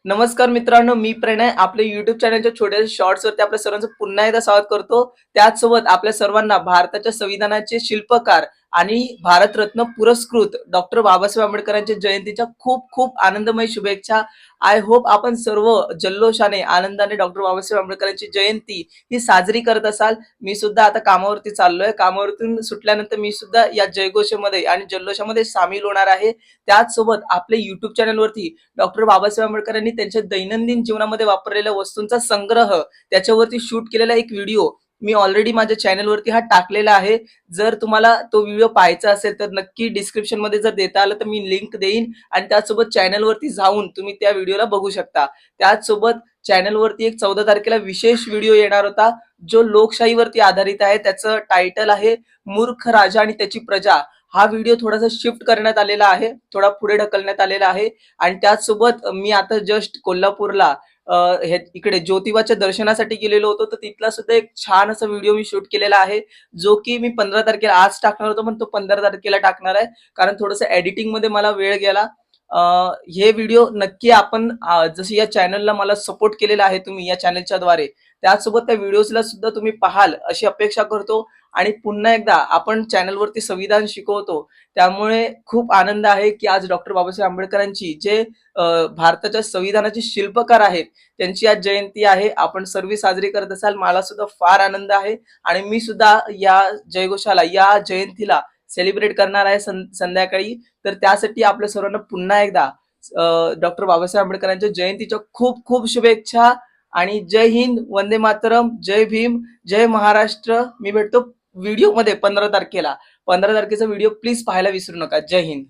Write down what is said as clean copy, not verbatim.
नमस्कार मित्रांनो, मी प्रणय आपल्या YouTube चॅनलच्या छोट्याशा शॉर्ट्सवरती आपल्या सर्वांचं पुन्हा एकदा स्वागत करतो. त्याचसोबत आपल्या सर्वांना भारताच्या संविधानाचे शिल्पकार आणि भारतरत्न पुरस्कृत डॉक्टर बाबासाहेब आंबेडकरांच्या जयंतीच्या खूप खूप आनंदमय शुभेच्छा. आय होप आपण सर्व जल्लोषाने, आनंदाने डॉक्टर बाबासाहेब आंबेडकरांची जयंती ही साजरी करत असाल. मी सुद्धा आता कामावरती चाललोय. कामावरतून सुटल्यानंतर मी सुद्धा या जयघोषामध्ये आणि जल्लोषामध्ये सामील होणार आहे. त्याचसोबत आपल्या YouTube चॅनलवरती डॉक्टर बाबासाहेब आंबेडकरांनी त्यांच्या दैनंदिन जीवनामध्ये वापरलेल्या वस्तूंचा संग्रह त्याच्यावरती शूट केलेला एक व्हिडिओ मी ऑलरेडी माझ्या चॅनलवरती हा टाकलेला आहे. जर तुम्हाला तो व्हिडिओ पाहायचा असेल तर नक्की डिस्क्रिप्शन मध्ये जर देता आलं तर मी लिंक देईन आणि त्याचसोबत चॅनलवरती जाऊन तुम्ही त्या व्हिडिओला बघू शकता. त्याचसोबत चॅनलवरती एक 14 तारखेला विशेष व्हिडिओ येणार होता जो लोकशाहीवरती आधारित आहे. त्याचं टायटल आहे मूर्ख राजा आणि त्याची प्रजा. हा व्हिडिओ थोडासा शिफ्ट करण्यात आलेला आहे, थोडा पुढे ढकलण्यात आलेला आहे. आणि त्याचसोबत मी आता जस्ट कोल्हापूरला हे इकडे ज्योतिबाच्या दर्शनासाठी गेलेलो होतो, तर तिथला सुद्धा एक छान असा व्हिडिओ मी शूट केलेला आहे, जो की मी 15 तारखेला आज टाकणार होतो, पण तो 15 तारखेला टाकणार आहे कारण थोडंसं एडिटिंग मध्ये मला वेळ गेला. हे व्हिडिओ नक्की आपण जसं या चॅनलला मला सपोर्ट केलेला आहे तुम्ही या चॅनलच्या द्वारे, त्याचसोबत त्या व्हिडिओजला सुद्धा तुम्ही पाहाल अशी अपेक्षा करतो. आणि पुन्हा एकदा आपण चॅनलवरती संविधान शिकवतो, त्यामुळे खूप आनंद आहे की आज डॉक्टर बाबासाहेब आंबेडकरांची जे भारताच्या संविधानाचे शिल्पकार आहेत त्यांची आज जयंती आहे. आपण सर्व साजरी करत असाल, मला सुद्धा फार आनंद आहे आणि मी सुद्धा या जयघोषाला, या जयंतीला सेलिब्रेट करणार आहे संध्याकाळी. तर त्यासाठी आपल्या सर्वांना पुन्हा एकदा डॉक्टर बाबासाहेब आंबेडकरांच्या जयंतीच्या खूप खूप शुभेच्छा. आणि जय हिंद, वंदे मातरम, जय भीम, जय महाराष्ट्र. मी भेटतो व्हिडिओ मध्ये 15 तारखेला. 15 तारखेचा व्हिडिओ प्लीज पाहायला विसरू नका. जय हिंद.